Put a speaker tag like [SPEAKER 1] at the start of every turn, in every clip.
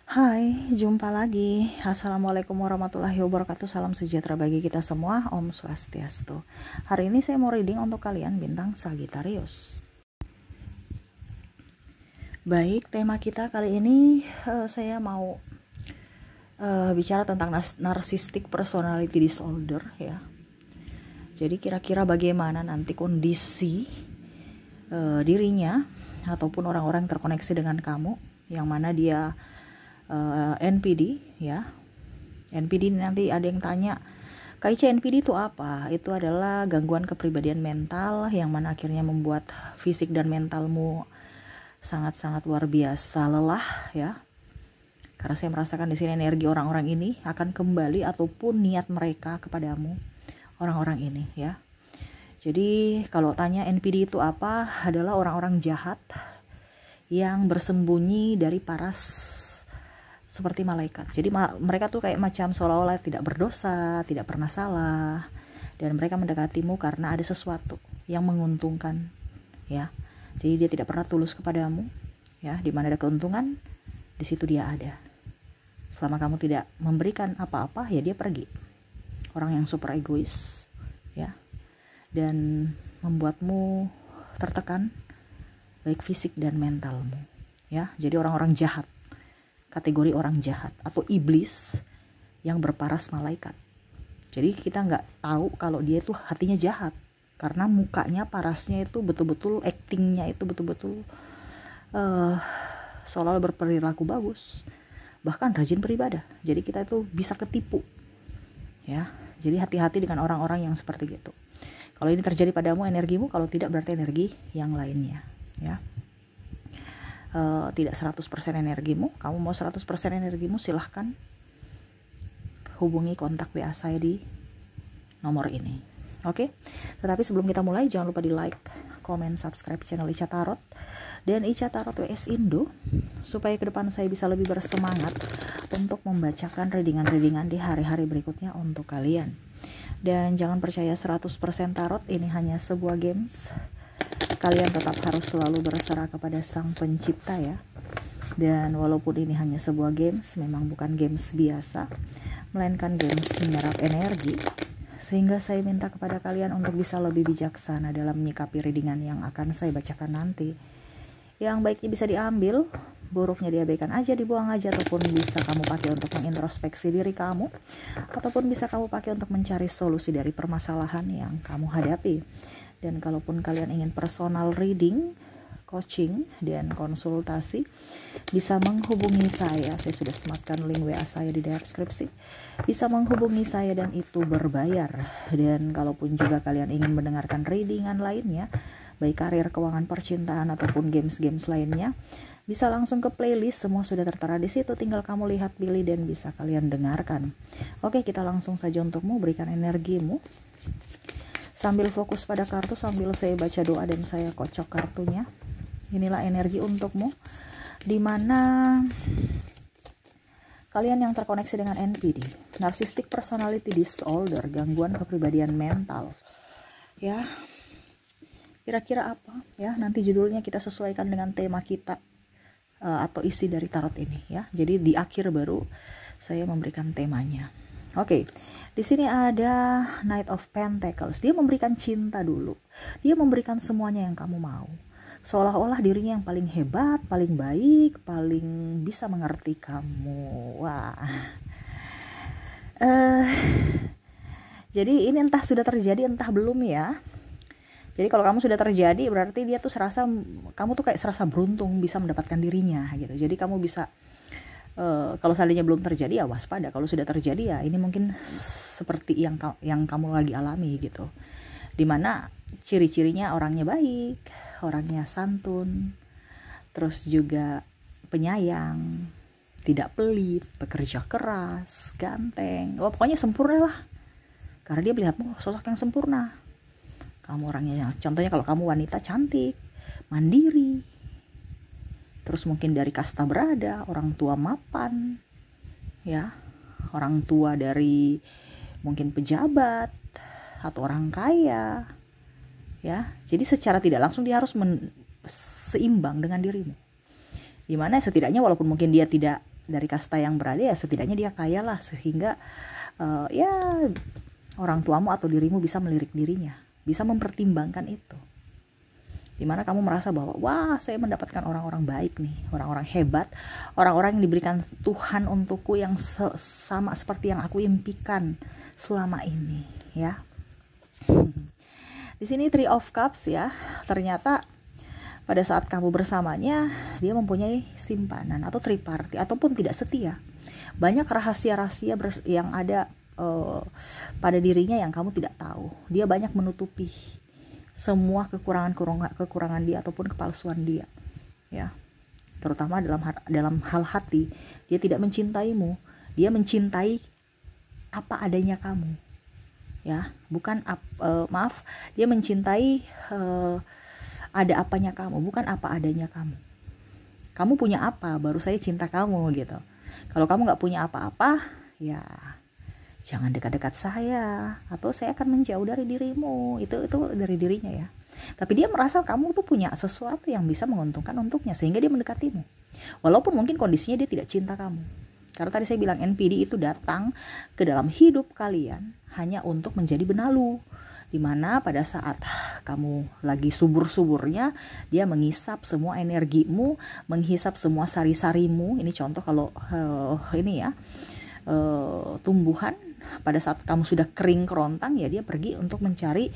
[SPEAKER 1] Hai, jumpa lagi. Assalamualaikum warahmatullahi wabarakatuh. Salam sejahtera bagi kita semua. Om Swastiastu. Hari ini saya mau reading untuk kalian bintang Sagittarius. Baik, tema kita kali ini saya mau bicara tentang narcissistic personality disorder ya. Jadi kira-kira bagaimana nanti kondisi dirinya ataupun orang-orang terkoneksi dengan kamu yang mana dia NPD ya. NPD nanti ada yang tanya, Kak Ica, NPD itu apa? Itu adalah gangguan kepribadian mental yang mana akhirnya membuat fisik dan mentalmu sangat-sangat luar biasa lelah ya. Karena saya merasakan di sini energi orang-orang ini akan kembali ataupun niat mereka kepadamu, orang-orang ini ya. Jadi kalau tanya NPD itu apa, adalah orang-orang jahat yang bersembunyi dari paras seperti malaikat. Jadi mereka tuh kayak macam seolah-olah tidak berdosa, tidak pernah salah, dan mereka mendekatimu karena ada sesuatu yang menguntungkan ya. Jadi dia tidak pernah tulus kepadamu ya. Di mana ada keuntungan, di situ dia ada. Selama kamu tidak memberikan apa-apa, ya dia pergi. Orang yang super egois ya, dan membuatmu tertekan baik fisik dan mentalmu ya. Jadi orang-orang jahat, kategori orang jahat atau iblis yang berparas malaikat. Jadi kita nggak tahu kalau dia itu hatinya jahat karena mukanya, parasnya itu betul-betul, actingnya itu betul-betul seolah berperilaku bagus, bahkan rajin beribadah. Jadi kita itu bisa ketipu ya. Jadi hati-hati dengan orang-orang yang seperti gitu. Kalau ini terjadi padamu energimu, kalau tidak berarti energi yang lainnya ya. Tidak 100% energimu. Kamu mau 100% energimu, silahkan hubungi kontak WA saya di nomor ini. Oke? Tetapi sebelum kita mulai, jangan lupa di like, komen, subscribe channel Ica Tarot dan Ica Tarot WS Indo, supaya ke depan saya bisa lebih bersemangat untuk membacakan readingan-readingan di hari-hari berikutnya untuk kalian. Dan jangan percaya 100% tarot, ini hanya sebuah games. Kalian tetap harus selalu berserah kepada Sang Pencipta ya. Dan walaupun ini hanya sebuah games, memang bukan games biasa, melainkan games menyerap energi. Sehingga saya minta kepada kalian untuk bisa lebih bijaksana dalam menyikapi readingan yang akan saya bacakan nanti. Yang baiknya bisa diambil, buruknya diabaikan aja, dibuang aja, ataupun bisa kamu pakai untuk mengintrospeksi diri kamu, ataupun bisa kamu pakai untuk mencari solusi dari permasalahan yang kamu hadapi. Dan kalaupun kalian ingin personal reading, coaching, dan konsultasi, bisa menghubungi saya. Saya sudah sematkan link WA saya di deskripsi. Bisa menghubungi saya dan itu berbayar. Dan kalaupun juga kalian ingin mendengarkan readingan lainnya, baik karir, keuangan, percintaan, ataupun games-games lainnya, bisa langsung ke playlist, semua sudah tertera di situ. Tinggal kamu lihat, pilih, dan bisa kalian dengarkan. Oke, kita langsung saja untukmu, berikan energimu. Sambil fokus pada kartu, sambil saya baca doa dan saya kocok kartunya. Inilah energi untukmu, dimana kalian yang terkoneksi dengan NPD, Narcissistic Personality Disorder, gangguan kepribadian mental. Ya, kira-kira apa? Ya, nanti judulnya kita sesuaikan dengan tema kita atau isi dari tarot ini ya. Jadi di akhir baru saya memberikan temanya. Oke, di sini ada Knight of Pentacles. Dia memberikan cinta dulu. Dia memberikan semuanya yang kamu mau. Seolah-olah dirinya yang paling hebat, paling baik, paling bisa mengerti kamu. Wah. Jadi ini entah sudah terjadi, entah belum ya. Jadi kalau kamu sudah terjadi, berarti dia tuh serasa, kamu tuh kayak serasa beruntung bisa mendapatkan dirinya gitu. Jadi kamu bisa, kalau seandainya belum terjadi ya waspada. Kalau sudah terjadi ya ini mungkin seperti yang kamu lagi alami gitu. Dimana ciri-cirinya orangnya baik, orangnya santun, terus juga penyayang, tidak pelit, bekerja keras, ganteng. Oh, pokoknya sempurna lah. Karena dia melihatmu sosok yang sempurna. Kamu orangnya, contohnya kalau kamu wanita cantik, mandiri, terus mungkin dari kasta berada, orang tua mapan, ya, orang tua dari mungkin pejabat atau orang kaya, ya. Jadi secara tidak langsung dia harus seimbang dengan dirimu. Dimana setidaknya walaupun mungkin dia tidak dari kasta yang berada, ya setidaknya dia kaya lah, sehingga ya orang tuamu atau dirimu bisa melirik dirinya, bisa mempertimbangkan itu. Dimana kamu merasa bahwa wah, saya mendapatkan orang-orang baik nih, orang-orang hebat, orang-orang yang diberikan Tuhan untukku yang sama seperti yang aku impikan selama ini, ya. Di sini Three of Cups ya, ternyata pada saat kamu bersamanya dia mempunyai simpanan atau triparty ataupun tidak setia. Banyak rahasia-rahasia yang ada pada dirinya yang kamu tidak tahu. Dia banyak menutupi semua kekurangan dia ataupun kepalsuan dia, ya. Terutama dalam hal hati, dia tidak mencintaimu, dia mencintai apa adanya kamu, ya. Bukan dia mencintai ada apanya kamu, bukan apa adanya kamu. Kamu punya apa, baru saya cinta kamu gitu. Kalau kamu nggak punya apa-apa, ya jangan dekat-dekat saya, atau saya akan menjauh dari dirimu. Itu dari dirinya ya. Tapi dia merasa kamu tuh punya sesuatu yang bisa menguntungkan untuknya, sehingga dia mendekatimu. Walaupun mungkin kondisinya dia tidak cinta kamu. Karena tadi saya bilang NPD itu datang ke dalam hidup kalian hanya untuk menjadi benalu. Dimana pada saat kamu lagi subur-suburnya, dia menghisap semua energimu, menghisap semua sari-sarimu. Ini contoh kalau ini ya, tumbuhan. Pada saat kamu sudah kering kerontang, ya dia pergi untuk mencari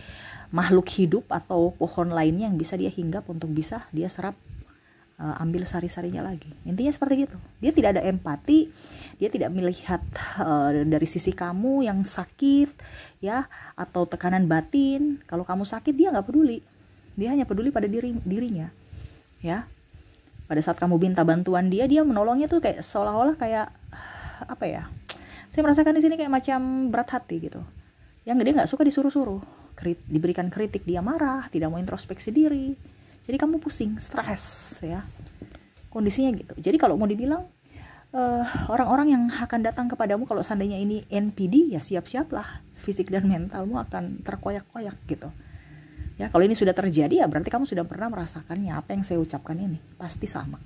[SPEAKER 1] makhluk hidup atau pohon lainnya yang bisa dia hinggap untuk bisa dia serap, ambil sari-sarinya lagi. Intinya seperti gitu. Dia tidak ada empati, dia tidak melihat dari sisi kamu yang sakit ya, atau tekanan batin. Kalau kamu sakit dia nggak peduli, dia hanya peduli pada dirinya ya. Pada saat kamu minta bantuan dia menolongnya tuh kayak seolah-olah kayak apa ya, saya merasakan di sini kayak macam berat hati gitu. Yang dia nggak suka disuruh-suruh, diberikan kritik dia marah, tidak mau introspeksi diri. Jadi kamu pusing, stres ya. Kondisinya gitu. Jadi kalau mau dibilang orang-orang yang akan datang kepadamu kalau seandainya ini NPD, ya siap-siaplah, fisik dan mentalmu akan terkoyak-koyak gitu. Ya, kalau ini sudah terjadi ya berarti kamu sudah pernah merasakannya. Apa yang saya ucapkan ini pasti sama.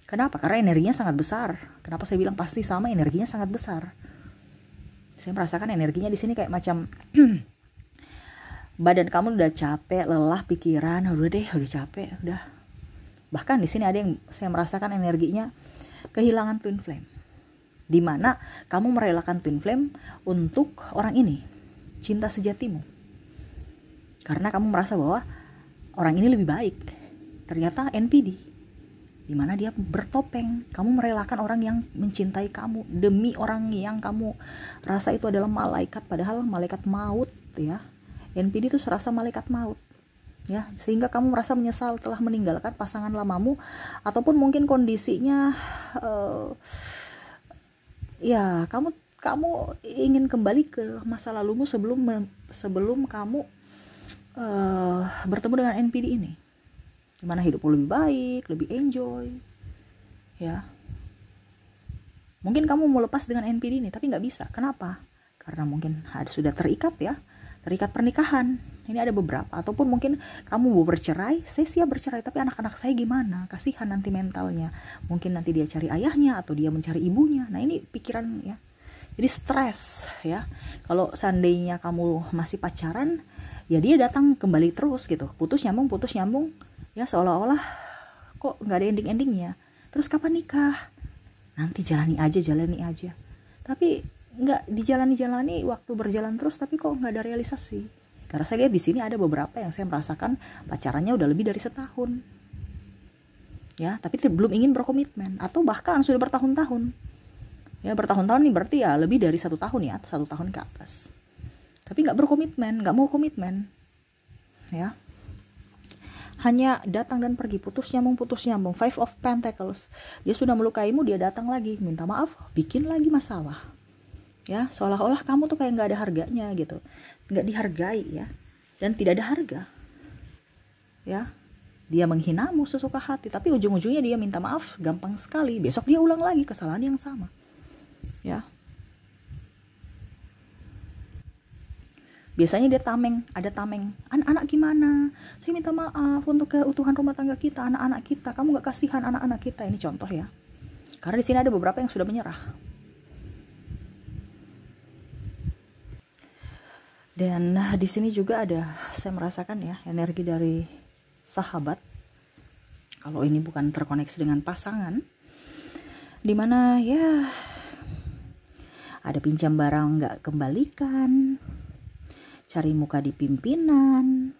[SPEAKER 1] Kenapa? Karena energinya sangat besar. Kenapa saya bilang pasti sama? Energinya sangat besar. Saya merasakan energinya di sini kayak macam badan kamu udah capek, lelah pikiran, udah capek, udah. Bahkan di sini ada yang saya merasakan energinya kehilangan twin flame. Di mana kamu merelakan twin flame untuk orang ini, cinta sejatimu. Karena kamu merasa bahwa orang ini lebih baik. Ternyata NPD. Di mana dia bertopeng. Kamu merelakan orang yang mencintai kamu demi orang yang kamu rasa itu adalah malaikat, padahal malaikat maut ya. NPD itu serasa malaikat maut ya, sehingga kamu merasa menyesal telah meninggalkan pasangan lamamu, ataupun mungkin kondisinya ya kamu ingin kembali ke masa lalumu sebelum kamu bertemu dengan NPD ini. Dimana hidupmu lebih baik, lebih enjoy ya. Mungkin kamu mau lepas dengan NPD ini tapi nggak bisa. Kenapa? Karena mungkin sudah terikat ya, terikat pernikahan. Ini ada beberapa. Ataupun mungkin kamu mau bercerai, saya siap bercerai, tapi anak-anak saya gimana? Kasihan nanti mentalnya. Mungkin nanti dia cari ayahnya atau dia mencari ibunya. Nah ini pikiran ya. Jadi stres ya. Kalau seandainya kamu masih pacaran, ya dia datang kembali terus gitu. Putus nyambung ya, seolah-olah kok nggak ada ending-endingnya. Terus kapan nikah? Nanti jalani aja. Tapi nggak dijalani, waktu berjalan terus tapi kok nggak ada realisasi. Karena saya lihat di sini ada beberapa yang saya merasakan pacarannya udah lebih dari setahun ya, tapi belum ingin berkomitmen, atau bahkan sudah bertahun-tahun ya. Bertahun-tahun nih berarti ya lebih dari 1 tahun ya, 1 tahun ke atas, tapi nggak berkomitmen, nggak mau komitmen ya. Hanya datang dan pergi, putus nyambung. 5 of Pentacles, dia sudah melukaimu, dia datang lagi, minta maaf, bikin lagi masalah ya. Seolah-olah kamu tuh kayak nggak ada harganya gitu, nggak dihargai ya, dan tidak ada harga ya. Dia menghinamu sesuka hati, tapi ujung-ujungnya dia minta maaf gampang sekali, besok dia ulang lagi kesalahan yang sama ya. Biasanya dia ada tameng, anak-anak gimana, saya minta maaf untuk keutuhan rumah tangga kita, anak-anak kita, kamu gak kasihan anak-anak kita. Ini contoh ya. Karena di sini ada beberapa yang sudah menyerah. Dan di sini juga ada, saya merasakan ya, energi dari sahabat. Kalau ini bukan terkoneksi dengan pasangan, dimana ya ada pinjam barang nggak kembalikan, cari muka di pimpinan,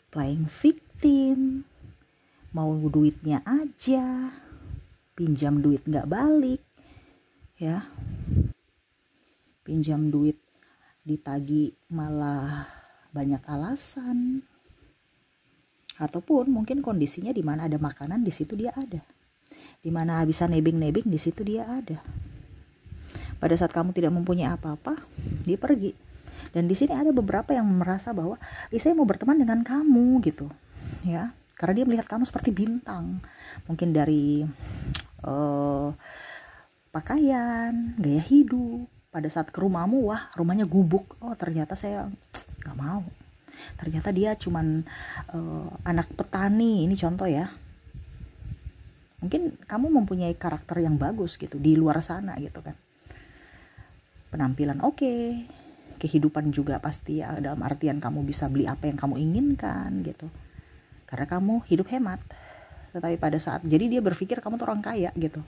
[SPEAKER 1] playing victim, mau duitnya aja, pinjam duit nggak balik, ya, pinjam duit ditagi malah banyak alasan, ataupun mungkin kondisinya di mana ada makanan di situ dia ada, di mana bisa nebeng-nebeng di situ dia ada. Pada saat kamu tidak mempunyai apa-apa, dia pergi. Dan di sini ada beberapa yang merasa bahwa saya mau berteman dengan kamu gitu, ya, karena dia melihat kamu seperti bintang, mungkin dari pakaian, gaya hidup. Pada saat ke rumahmu, wah rumahnya gubuk, oh ternyata saya nggak mau. Ternyata dia cuman anak petani, ini contoh ya. Mungkin kamu mempunyai karakter yang bagus gitu di luar sana gitu kan. Penampilan oke, kehidupan juga pasti ya, dalam artian kamu bisa beli apa yang kamu inginkan gitu. Karena kamu hidup hemat. Tetapi pada saat, jadi dia berpikir kamu tuh orang kaya gitu.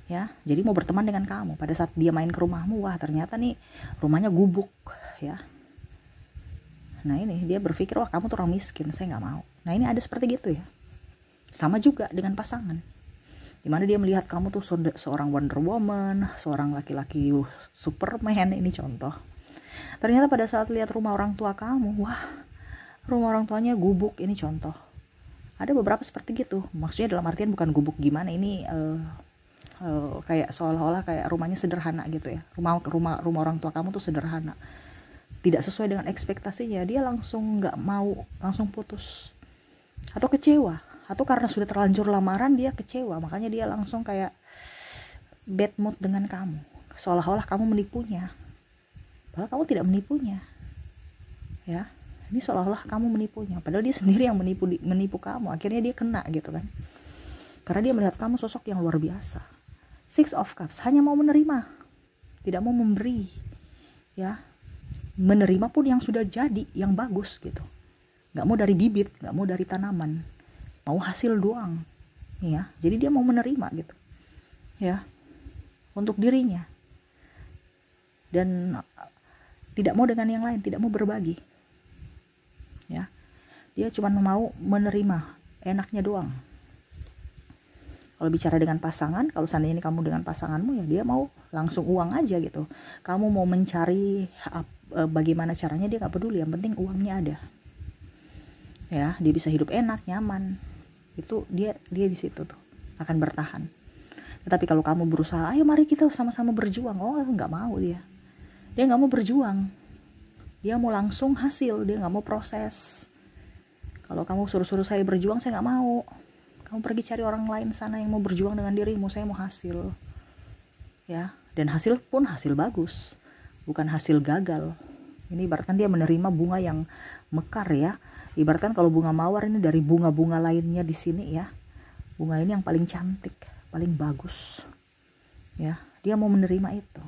[SPEAKER 1] Ya, jadi mau berteman dengan kamu. Pada saat dia main ke rumahmu, wah ternyata nih rumahnya gubuk ya. Nah ini dia berpikir, wah kamu tuh orang miskin, saya nggak mau. Nah ini ada seperti gitu ya. Sama juga dengan pasangan, dimana dia melihat kamu tuh seorang Wonder Woman, seorang laki-laki Superman, ini contoh. Ternyata pada saat lihat rumah orang tua kamu, wah rumah orang tuanya gubuk, ini contoh. Ada beberapa seperti gitu, maksudnya dalam artian bukan gubuk gimana, ini kayak seolah-olah kayak rumahnya sederhana gitu ya. Rumah orang tua kamu tuh sederhana, tidak sesuai dengan ekspektasinya, dia langsung nggak mau, langsung putus atau kecewa. Atau karena sudah terlanjur lamaran dia kecewa, makanya dia langsung kayak bad mood dengan kamu, seolah-olah kamu menipunya, padahal kamu tidak menipunya ya. Ini seolah-olah kamu menipunya, padahal dia sendiri yang menipu kamu. Akhirnya dia kena gitu kan, karena dia melihat kamu sosok yang luar biasa. Six of Cups, hanya mau menerima, tidak mau memberi ya. Menerima pun yang sudah jadi, yang bagus gitu, nggak mau dari bibit, nggak mau dari tanaman, mau hasil doang ya. Jadi dia mau menerima gitu ya, untuk dirinya, dan tidak mau dengan yang lain, tidak mau berbagi ya. Dia cuma mau menerima enaknya doang. Kalau bicara dengan pasangan, kalau seandainya ini kamu dengan pasanganmu, ya dia mau langsung uang aja gitu. Kamu mau mencari bagaimana caranya, dia nggak peduli, yang penting uangnya ada ya. Dia bisa hidup enak, nyaman, itu dia di situ tuh akan bertahan. Tetapi kalau kamu berusaha, ayo mari kita sama-sama berjuang, oh nggak mau. Dia nggak mau berjuang, dia mau langsung hasil, dia nggak mau proses. Kalau kamu suruh saya berjuang, saya nggak mau. Kamu pergi cari orang lain sana yang mau berjuang dengan dirimu, saya mau hasil ya. Dan hasil pun hasil bagus, bukan hasil gagal. Ini ibaratkan dia menerima bunga yang mekar ya. Ibaratkan kalau bunga mawar ini dari bunga-bunga lainnya di sini ya, bunga ini yang paling cantik, paling bagus ya. Dia mau menerima itu,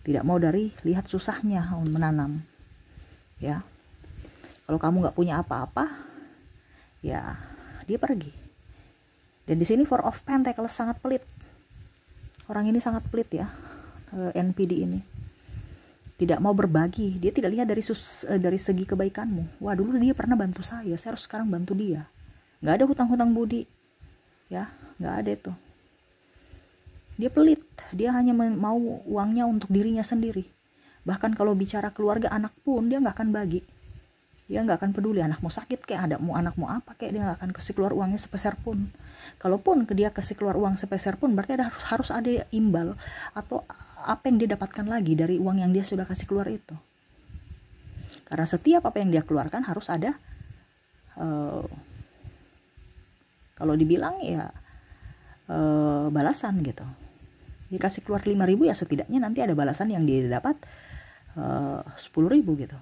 [SPEAKER 1] tidak mau dari lihat susahnya menanam ya. Kalau kamu nggak punya apa-apa ya, dia pergi. Dan di sini Four of Pentacles sangat pelit. Orang ini sangat pelit ya, NPD ini. Tidak mau berbagi, dia tidak lihat dari segi kebaikanmu. Wah dulu dia pernah bantu saya harus sekarang bantu dia. Nggak ada hutang-hutang budi ya, nggak ada itu. Dia pelit, dia hanya mau uangnya untuk dirinya sendiri. Bahkan kalau bicara keluarga, anak pun dia nggak akan bagi. Dia nggak akan peduli, anakmu sakit kayak, anakmu apa kayak, dia nggak akan kasih keluar uangnya sepeser pun. Kalaupun dia kasih keluar uang sepeser pun, berarti harus ada imbal atau apa yang dia dapatkan lagi dari uang yang dia sudah kasih keluar itu. Karena setiap apa yang dia keluarkan harus ada, kalau dibilang ya balasan gitu. Dia kasih keluar 5.000 ya, setidaknya nanti ada balasan yang dia dapat 10.000 gitu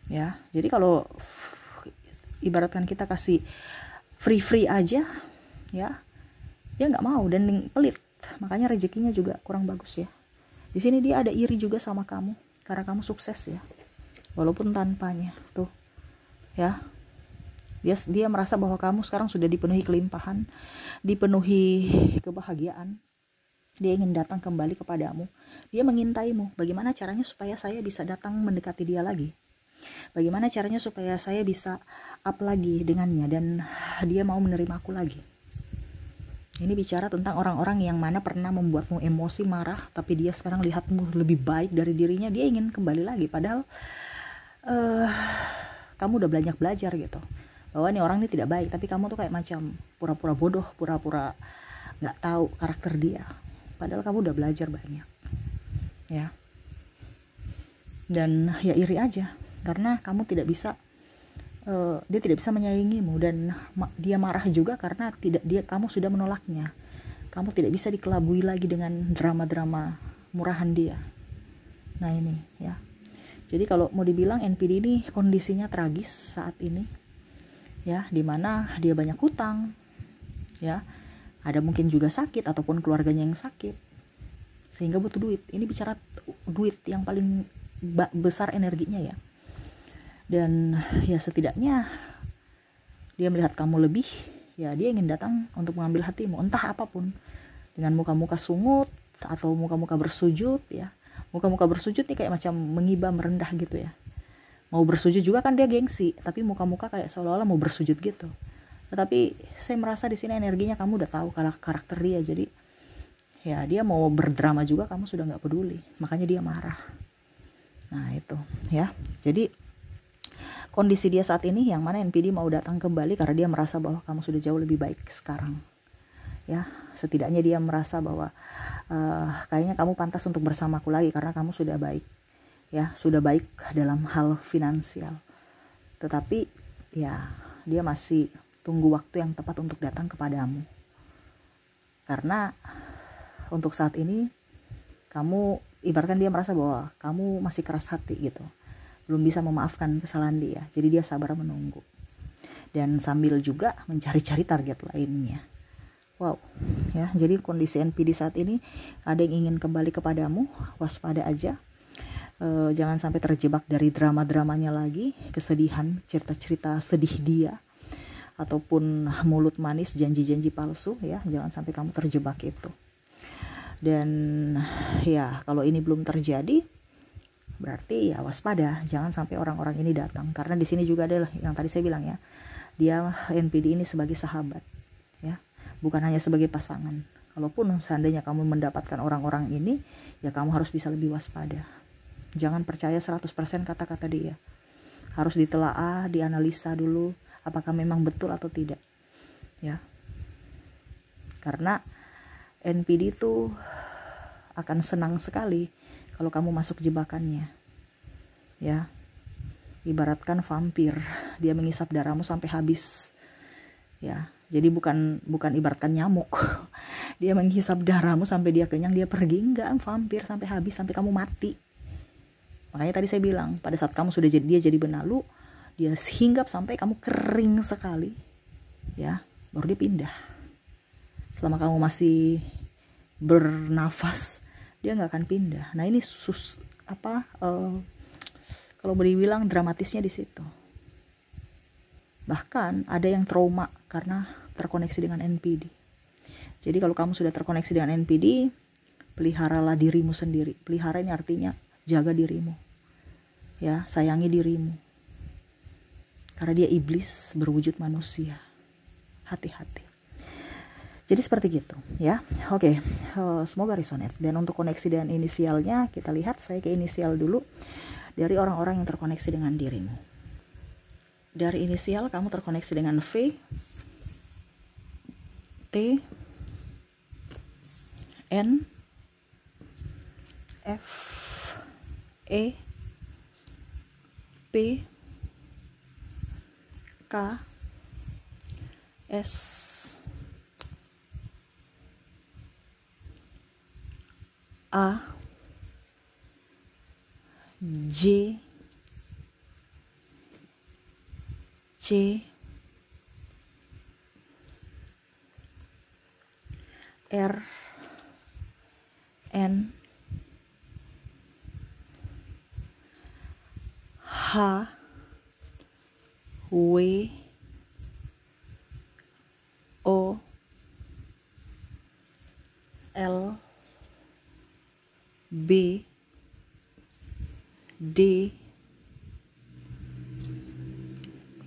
[SPEAKER 1] ya. Jadi kalau ibaratkan kita kasih free aja ya, Dia nggak mau dan pelit, makanya rezekinya juga kurang bagus ya. Di sini dia ada iri juga sama kamu karena kamu sukses ya, walaupun tanpanya tuh ya. Dia merasa bahwa kamu sekarang sudah dipenuhi kelimpahan, dipenuhi kebahagiaan. Dia ingin datang kembali kepadamu. Dia mengintaimu. Bagaimana caranya supaya saya bisa datang mendekati dia lagi? Bagaimana caranya supaya saya bisa up lagi dengannya dan dia mau menerima aku lagi? Ini bicara tentang orang-orang yang mana pernah membuatmu emosi, marah, tapi dia sekarang lihatmu lebih baik dari dirinya, dia ingin kembali lagi. Padahal kamu udah banyak belajar gitu, bahwa ini orang ini tidak baik, tapi kamu tuh kayak macam pura-pura bodoh, pura-pura nggak tahu karakter dia. Padahal kamu udah belajar banyak, ya. Dan ya iri aja, karena kamu tidak bisa, dia tidak bisa menyaingimu, dan dia marah juga karena kamu sudah menolaknya. Kamu tidak bisa dikelabui lagi dengan drama-drama murahan dia. Nah ini ya. Jadi kalau mau dibilang NPD ini kondisinya tragis saat ini, ya, dimana dia banyak hutang, ya, ada mungkin juga sakit ataupun keluarganya yang sakit, sehingga butuh duit. Ini bicara duit yang paling besar energinya ya. Dan ya setidaknya dia melihat kamu lebih, ya dia ingin datang untuk mengambil hatimu, entah apapun, dengan muka-muka sungut atau muka-muka bersujud ya. Muka-muka bersujud nih kayak macam mengibah, merendah gitu ya. Mau bersujud juga kan dia gengsi, tapi muka-muka kayak seolah-olah mau bersujud gitu. Tetapi saya merasa di sini energinya kamu udah tahu karakter dia, jadi ya dia mau berdrama juga kamu sudah nggak peduli, makanya dia marah. Nah itu ya. Jadi kondisi dia saat ini yang mana NPD mau datang kembali karena dia merasa bahwa kamu sudah jauh lebih baik sekarang. Ya, setidaknya dia merasa bahwa kayaknya kamu pantas untuk bersamaku lagi karena kamu sudah baik. Ya, sudah baik dalam hal finansial. Tetapi ya, dia masih tunggu waktu yang tepat untuk datang kepadamu. Karena untuk saat ini kamu ibaratkan dia merasa bahwa kamu masih keras hati gitu. Belum bisa memaafkan kesalahan dia. Jadi dia sabar menunggu. Dan sambil juga mencari-cari target lainnya. Wow, ya, jadi kondisi NPD saat ini ada yang ingin kembali kepadamu, waspada aja. Jangan sampai terjebak dari drama-dramanya lagi, kesedihan, cerita-cerita sedih dia, ataupun mulut manis, janji-janji palsu ya, jangan sampai kamu terjebak itu. Dan ya, kalau ini belum terjadi, berarti ya waspada, jangan sampai orang-orang ini datang. Karena di sini juga adalah yang tadi saya bilang ya, dia NPD ini sebagai sahabat, ya. Bukan hanya sebagai pasangan. Kalaupun seandainya kamu mendapatkan orang-orang ini, ya kamu harus bisa lebih waspada. Jangan percaya 100% kata-kata dia. Harus ditelaah, dianalisa dulu, apakah memang betul atau tidak. Ya. Karena NPD itu akan senang sekali kalau kamu masuk jebakannya. Ya. Ibaratkan vampir, dia mengisap darahmu sampai habis. Ya. Jadi bukan ibaratkan nyamuk. Dia menghisap darahmu sampai dia kenyang, dia pergi. Enggak, vampir sampai habis, sampai kamu mati. Makanya tadi saya bilang, pada saat kamu sudah dia jadi benalu, dia hinggap sampai kamu kering sekali. Ya, baru dia pindah. Selama kamu masih bernafas, dia nggak akan pindah. Nah, ini kalau boleh dibilang dramatisnya di situ. Bahkan ada yang trauma karena terkoneksi dengan NPD. Jadi kalau kamu sudah terkoneksi dengan NPD, peliharalah dirimu sendiri. Pelihara ini artinya jaga dirimu. Ya, sayangi dirimu. Karena dia iblis berwujud manusia. Hati-hati. Jadi seperti gitu, ya. Oke, semoga resonate. Dan untuk koneksi dengan inisialnya, kita lihat, saya ke inisial dulu. Dari orang-orang yang terkoneksi dengan dirimu. Dari inisial kamu terkoneksi dengan V, T, N, F, E, P, K, S, A, J, C, R N H W O L B D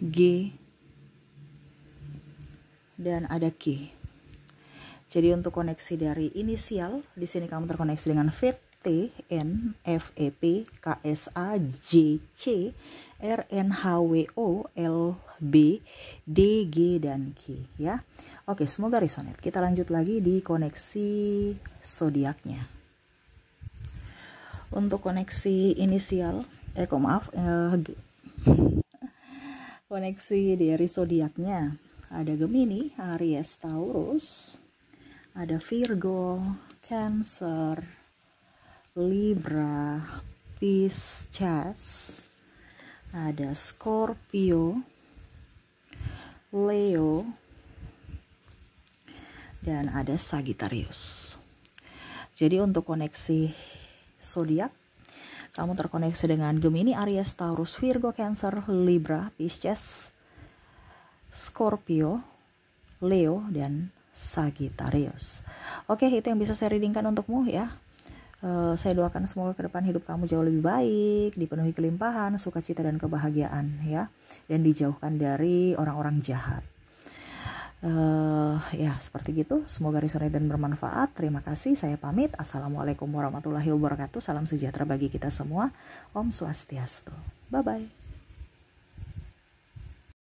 [SPEAKER 1] G dan ada K. Jadi untuk koneksi dari inisial, di sini kamu terkoneksi dengan V, T, N, F, E, P, K, S, A, J, C, R, N, H, W, O, L, B, D, G, dan K ya. Oke, semoga resonate. Kita lanjut lagi di koneksi zodiaknya. Untuk koneksi inisial, koneksi dari zodiaknya ada Gemini, Aries, Taurus, ada Virgo, Cancer, Libra, Pisces, ada Scorpio, Leo, dan ada Sagittarius. Jadi untuk koneksi zodiak, kamu terkoneksi dengan Gemini, Aries, Taurus, Virgo, Cancer, Libra, Pisces, Scorpio, Leo, dan Sagittarius. Oke, itu yang bisa saya readingkan untukmu ya. Saya doakan semoga ke depan hidup kamu jauh lebih baik, dipenuhi kelimpahan, sukacita dan kebahagiaan ya, dan dijauhkan dari orang-orang jahat. Ya seperti gitu. Semoga resonate dan bermanfaat. Terima kasih. Saya pamit. Assalamualaikum warahmatullahi wabarakatuh. Salam sejahtera bagi kita semua. Om Swastiastu. Bye bye.